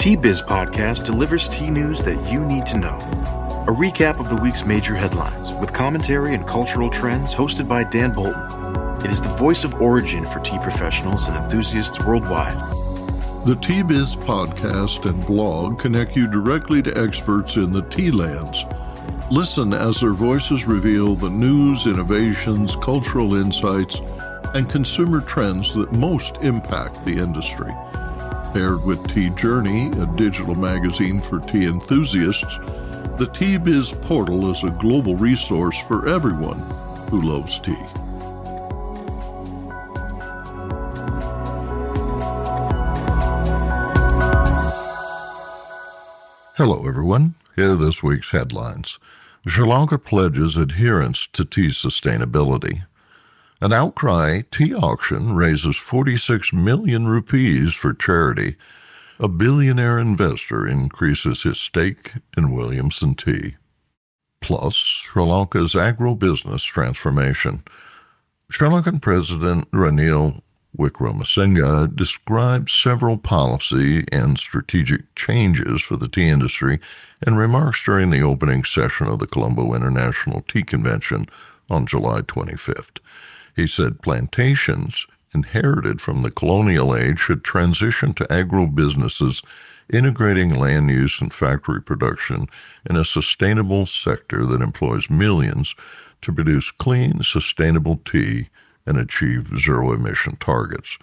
Tea Biz Podcast delivers tea news that you need to know. A recap of the week's major headlines with commentary and cultural trends hosted by Dan Bolton. It is the voice of origin for tea professionals and enthusiasts worldwide. The Tea Biz Podcast and blog connect you directly to experts in the tea lands. Listen as their voices reveal the news, innovations, cultural insights, and consumer trends that most impact the industry. Paired with Tea Journey, a digital magazine for tea enthusiasts, the Tea Biz portal is a global resource for everyone who loves tea. Hello, everyone. Here are this week's headlines. Sri Lanka pledges adherence to tea sustainability. An Outcry tea auction raises 46 million rupees for charity. A billionaire investor increases his stake in Williamson tea. Plus, Sri Lanka's agro-business transformation. Sri Lankan President Ranil Wickremesinghe described several policy and strategic changes for the tea industry in remarks during the opening session of the Colombo International Tea Convention on July 25th. He said plantations inherited from the colonial age should transition to agro-businesses, integrating land use and factory production in a sustainable sector that employs millions to produce clean, sustainable tea and achieve zero-emission targets.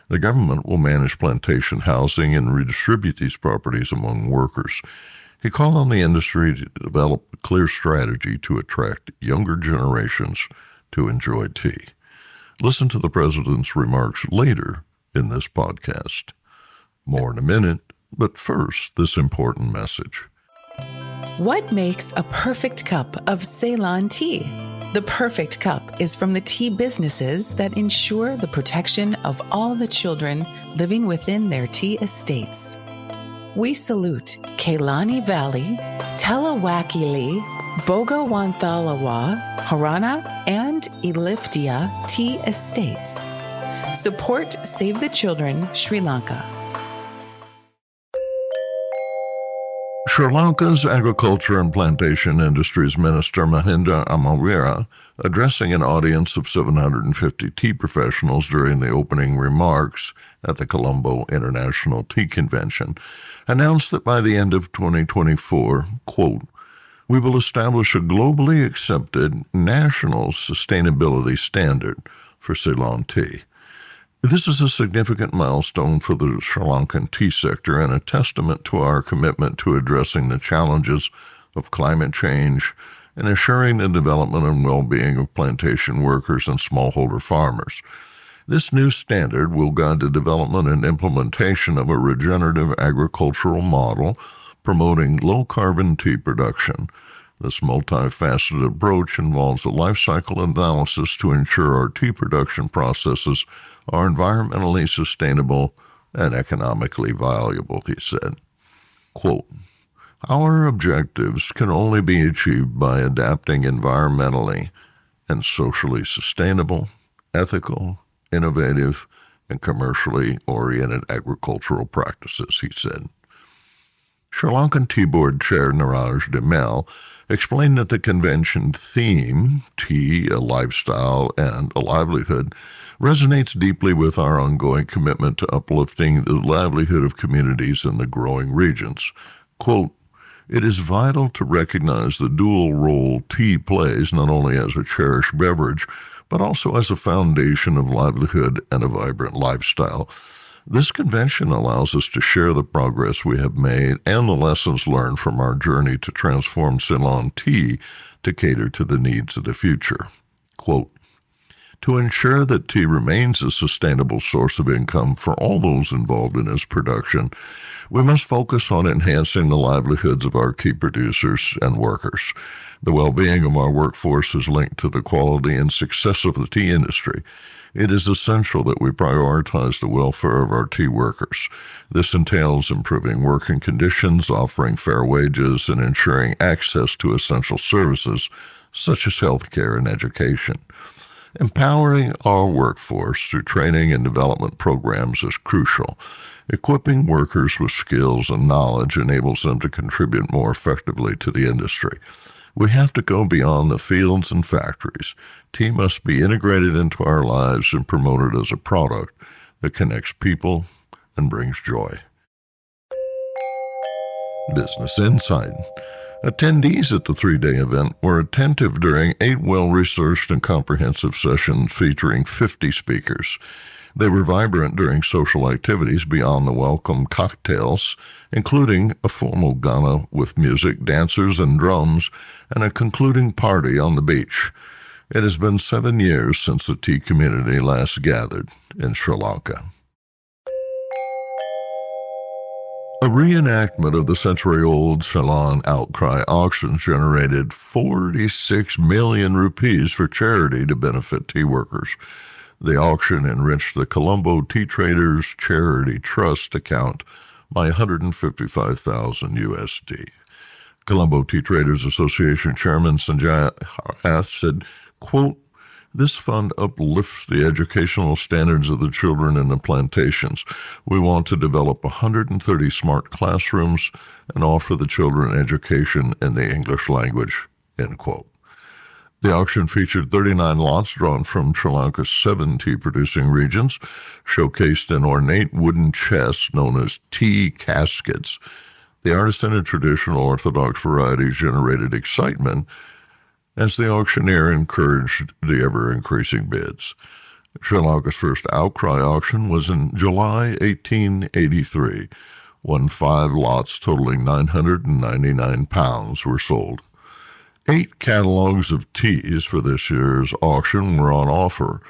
The government will manage plantation housing and redistribute these properties among workers. He called on the industry to develop a clear strategy to attract younger generations to enjoy tea. Listen to the president's remarks later in this podcast. More in a minute, but first, this important message. What makes a perfect cup of Ceylon tea? The perfect cup is from the tea businesses that ensure the protection of all the children living within their tea estates. We salute Kailani Valley, Telawakili, Bogawanthalawa, Harana, and Eliptia tea estates. Support Save the Children, Sri Lanka. Sri Lanka's Agriculture and Plantation Industries Minister Mahinda Amawira, addressing an audience of 750 tea professionals during the opening remarks at the Colombo International Tea Convention, announced that by the end of 2024, quote, we will establish a globally accepted national sustainability standard for Ceylon tea. This is a significant milestone for the Sri Lankan tea sector and a testament to our commitment to addressing the challenges of climate change and ensuring the development and well-being of plantation workers and smallholder farmers. This new standard will guide the development and implementation of a regenerative agricultural model promoting low-carbon tea production. This multifaceted approach involves a life cycle analysis to ensure our tea production processes are environmentally sustainable and economically valuable, he said. Quote, our objectives can only be achieved by adapting environmentally and socially sustainable, ethical, innovative, and commercially oriented agricultural practices, he said. Sri Lankan Tea Board Chair Niraj Demel explained that the convention theme, tea, a lifestyle, and a livelihood, resonates deeply with our ongoing commitment to uplifting the livelihood of communities in the growing regions. Quote, it is vital to recognize the dual role tea plays not only as a cherished beverage, but also as a foundation of livelihood and a vibrant lifestyle. This convention allows us to share the progress we have made and the lessons learned from our journey to transform Ceylon tea to cater to the needs of the future. Quote, to ensure that tea remains a sustainable source of income for all those involved in its production, we must focus on enhancing the livelihoods of our tea producers and workers. The well-being of our workforce is linked to the quality and success of the tea industry. It is essential that we prioritize the welfare of our tea workers. This entails improving working conditions, offering fair wages, and ensuring access to essential services such as health care and education. Empowering our workforce through training and development programs is crucial. Equipping workers with skills and knowledge enables them to contribute more effectively to the industry. We have to go beyond the fields and factories. Tea must be integrated into our lives and promoted as a product that connects people and brings joy. Business Insight. Attendees at the 3-day event were attentive during 8 well-researched and comprehensive sessions featuring 50 speakers. They were vibrant during social activities beyond the welcome cocktails, including a formal gala with music, dancers, and drums, and a concluding party on the beach. It has been 7 years since the tea community last gathered in Sri Lanka. A reenactment of the century-old Ceylon Outcry auctions generated 46 million rupees for charity to benefit tea workers. The auction enriched the Colombo Tea Traders Charity Trust account by $155,000 USD. Colombo Tea Traders Association Chairman Sanjay Harath said, quote, "This fund uplifts the educational standards of the children in the plantations. We want to develop 130 smart classrooms and offer the children education in the English language," end quote. The auction featured 39 lots drawn from Sri Lanka's 7 tea-producing regions, showcased in ornate wooden chests known as tea caskets. The artisan and traditional Orthodox varieties generated excitement as the auctioneer encouraged the ever-increasing bids. Sri Lanka's first Outcry auction was in July 1883, when 5 lots totaling 999 pounds were sold. 8 catalogs of teas for this year's auction were on offer.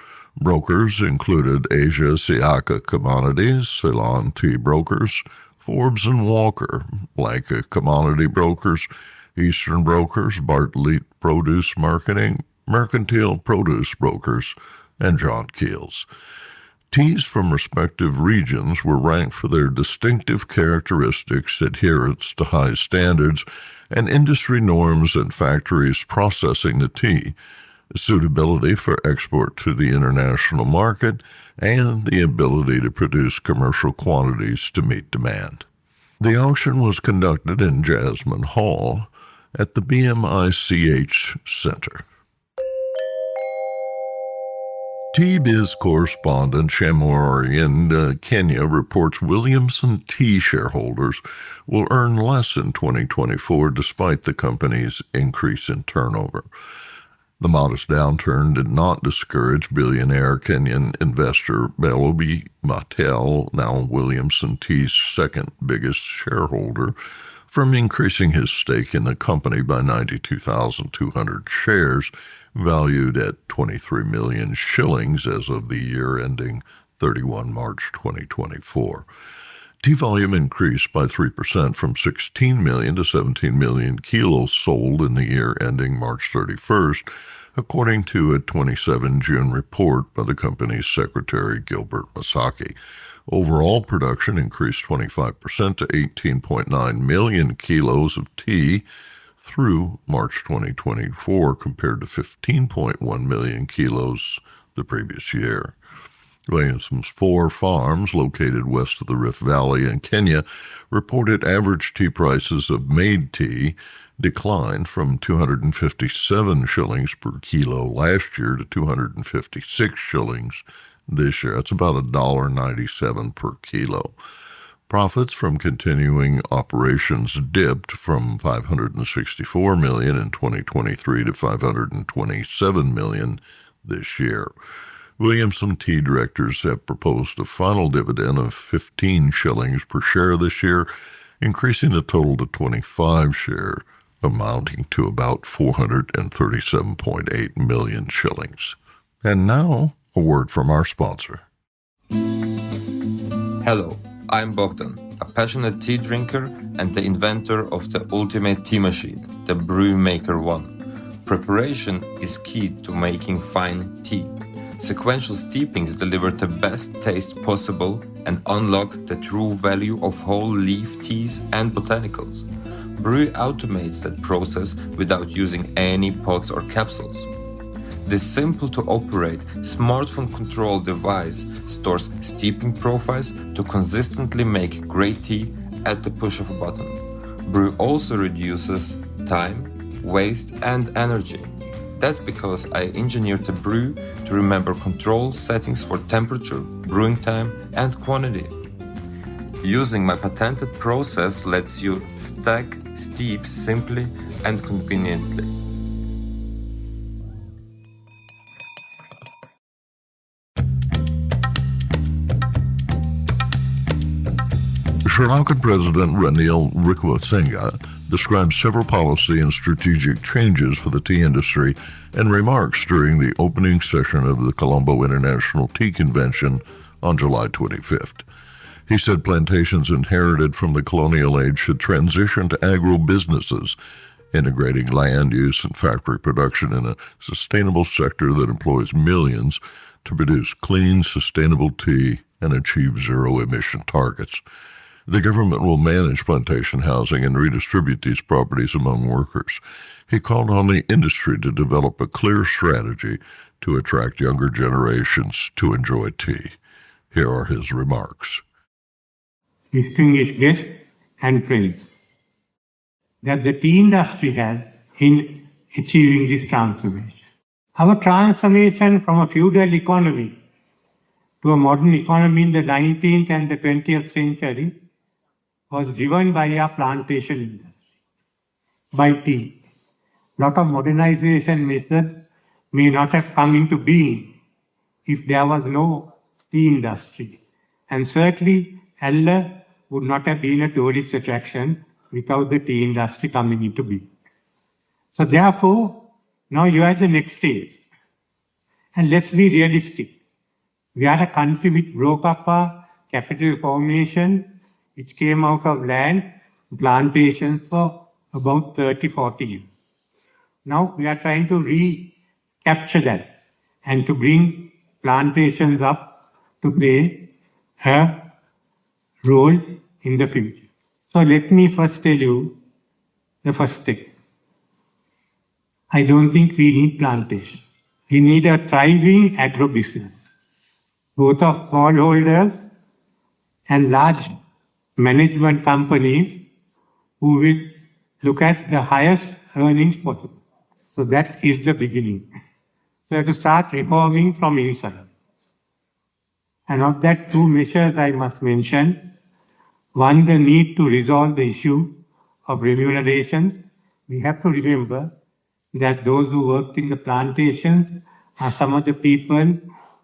Brokers included Asia Siaka Commodities, Ceylon Tea Brokers, Forbes & Walker, Lanka Commodity Brokers, Eastern Brokers, Bartlett Produce Marketing, Mercantile Produce Brokers, and John Keels. Teas from respective regions were ranked for their distinctive characteristics, adherence to high standards, and industry norms and factories processing the tea, suitability for export to the international market, and the ability to produce commercial quantities to meet demand. The auction was conducted in Jasmine Hall at the BMICH Center. Tea-Biz correspondent Shamori in Kenya reports Williamson tea shareholders will earn less in 2024 despite the company's increase in turnover. The modest downturn did not discourage billionaire Kenyan investor Belobi Mattel, now Williamson Tea's second biggest shareholder, from increasing his stake in the company by 92,200 shares, valued at 23 million shillings as of the year ending 31 March 2024. Tea volume increased by 3% from 16 million to 17 million kilos sold in the year ending March 31st, according to a 27 June report by the company's secretary, Gilbert Masaki. Overall production increased 25% to 18.9 million kilos of tea through March 2024, compared to 15.1 million kilos the previous year. Williamson's 4 farms, located west of the Rift Valley in Kenya, reported average tea prices of made tea declined from 257 shillings per kilo last year to 256 shillings this year. That's about $1.97 per kilo. Profits from continuing operations dipped from $564 million in 2023 to $527 million this year. Williamson Tea directors have proposed a final dividend of 15 shillings per share this year, increasing the total to 25 shares, amounting to about 437.8 million shillings. And now, a word from our sponsor. Hello, I'm Bogdan, a passionate tea drinker and the inventor of the ultimate tea machine, the Brewmaker 1. Preparation is key to making fine tea. Sequential steepings deliver the best taste possible and unlock the true value of whole leaf teas and botanicals. Brew automates that process without using any pots or capsules. This simple-to-operate, smartphone-controlled device stores steeping profiles to consistently make great tea at the push of a button. Brew also reduces time, waste, and energy. That's because I engineered the brew to remember control settings for temperature, brewing time, and quantity. Using my patented process lets you stack steep simply and conveniently. Sri Lankan President Ranil Wickremesinghe described several policy and strategic changes for the tea industry in remarks during the opening session of the Colombo International Tea Convention on July 25th. He said plantations inherited from the colonial age should transition to agro-businesses, integrating land use and factory production in a sustainable sector that employs millions to produce clean, sustainable tea and achieve zero emission targets. The government will manage plantation housing and redistribute these properties among workers. He called on the industry to develop a clear strategy to attract younger generations to enjoy tea. Here are his remarks. Distinguished guests and friends, that the tea industry has in achieving this transformation. Our transformation from a feudal economy to a modern economy in the 19th and the 20th century was driven by our plantation industry, by tea. A lot of modernization methods may not have come into being if there was no tea industry. And certainly, Allah would not have been a tourist attraction without the tea industry coming into being. So therefore, now you are at the next stage. And let's be realistic. We are a country which broke up our capital formation, which came out of land, plantations for about 30-40 years. Now we are trying to recapture that and to bring plantations up to play a role in the future. So let me first tell you the first step. I don't think we need plantations. We need a thriving agro-business, both of smallholders and large management companies who will look at the highest earnings possible. So that is the beginning. So we have to start reforming from inside. And of that, two measures I must mention. One, the need to resolve the issue of remunerations. We have to remember that those who worked in the plantations are some of the people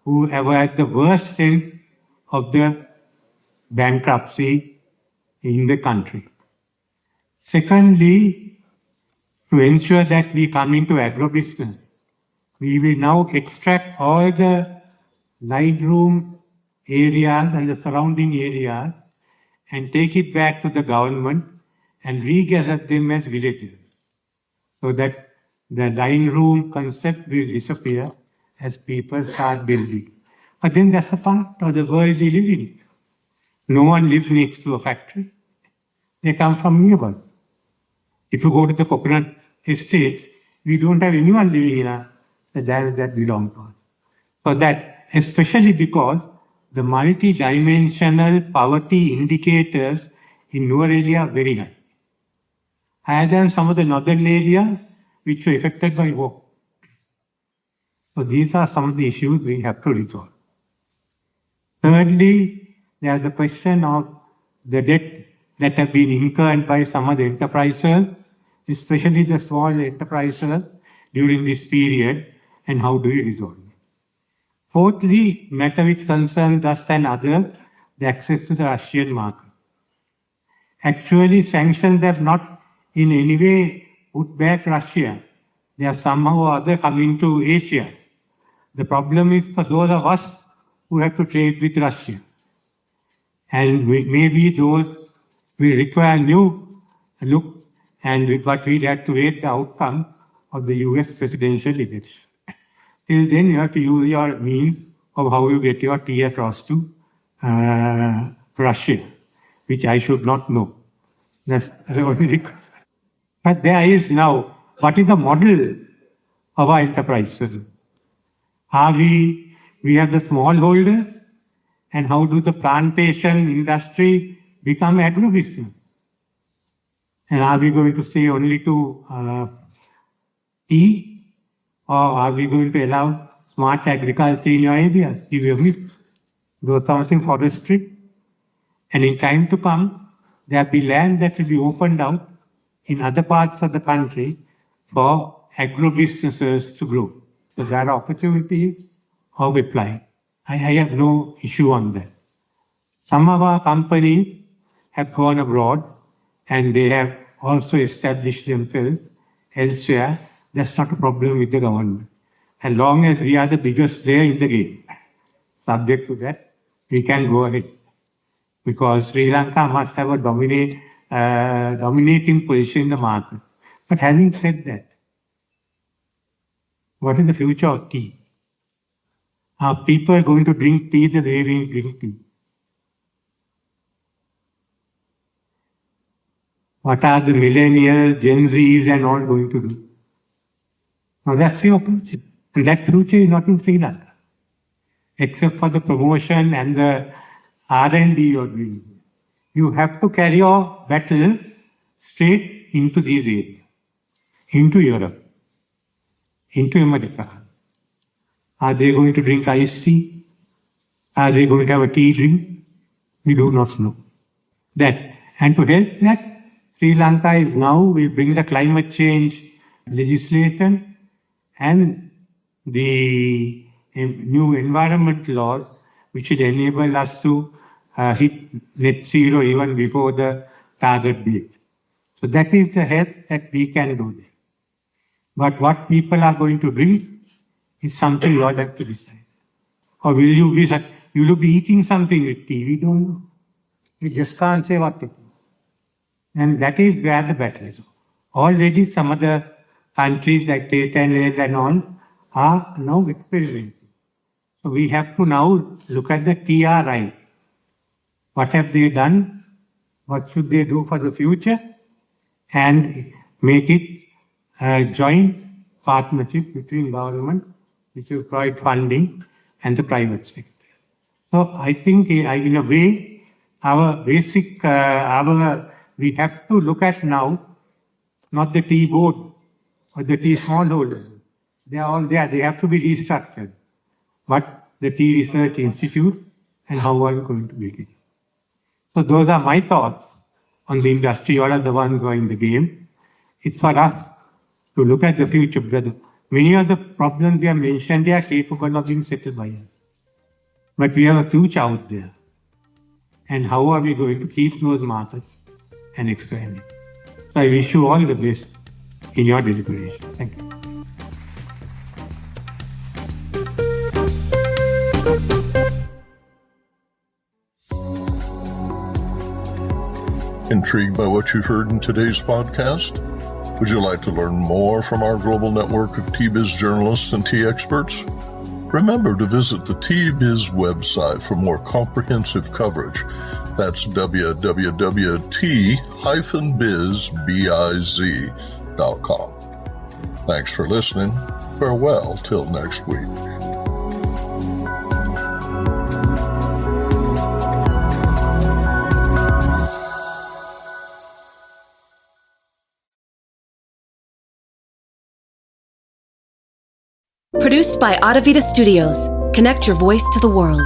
who were at the worst end of the bankruptcy in the country. Secondly, to ensure that we come into agro-business, we will now extract all the line room areas and the surrounding areas and take it back to the government and regather them as villages, so that the line room concept will disappear as people start building. But then that's the part of the world we live in. No one lives next to a factory. They come from nearby. If you go to the coconut estates, we don't have anyone living in the land that belongs to us. So that, especially because the multi-dimensional poverty indicators in rural areas are very high. Higher than some of the northern areas which were affected by war. So these are some of the issues we have to resolve. Thirdly, there is the question of the debt that have been incurred by some of the enterprises, especially the small enterprises during this period, and how do we resolve it. Fourthly, matter which concerns us and others, the access to the Russian market. Actually, sanctions have not in any way put back Russia. They have somehow or other come into Asia. The problem is for those of us who have to trade with Russia. And maybe those will require new look, but we'll have to wait the outcome of the US presidential election. Till then, you have to use your means of how you get your tea across to Russia, which I should not know. That's the only requirement. But there is now, what is the model of our enterprises? We have the smallholders, and how do the plantation industry become agro-business? And are we going to say only to tea, or are we going to allow smart agriculture in your areas? You will do something forestry, and in time to come, there will be land that will be opened out in other parts of the country for agro-businesses to grow. So there are opportunities of applying. I have no issue on that. Some of our companies have gone abroad and they have also established themselves elsewhere. That's not a problem with the government. As long as we are the biggest player in the game, subject to that, we can go ahead. Because Sri Lanka must have a dominating position in the market. But having said that, what is the future of tea? Are people going to drink tea the way we drink tea? What are the millennials, Gen Zs and all going to do? Now that's the future. And that future is not in Sri Lanka. Except for the promotion and the R&D you're doing. You have to carry your battle straight into these areas. Into Europe. Into America. Are they going to drink iced tea? Are they going to have a tea drink? We do not know. That. And to help that, Sri Lanka is now, we bring the climate change legislation and the new environment laws, which will enable us to hit net zero even before the target date. So that is the help that we can do there. But what people are going to drink is something you all have to decide. Or will you be eating something with tea? We don't know. We just can't say what it is. And that is where the battle is. Already some other countries like Netherlands and all are now experimenting. So we have to now look at the TRI. What have they done? What should they do for the future? And make it a joint partnership between government, which will provide funding, and the private sector. So I think in a way, we have to look at now, not the tea board or the tea smallholder. They are all there. They have to be restructured. But the Tea Research Institute and how are you going to make it? So those are my thoughts on the industry. All are the ones who are in the game. It's for us to look at the future. Because many of the problems we have mentioned, they are capable of being settled by us. But we have a future out there. And how are we going to keep those markets and expand it? So I wish you all the best in your deliberation. Thank you. Intrigued by what you heard in today's podcast? Would you like to learn more from our global network of Tea-Biz journalists and tea experts? Remember to visit the Tea-Biz website for more comprehensive coverage. That's www.tea-biz.com. Thanks for listening. Farewell till next week. Produced by Adavita Studios. Connect your voice to the world.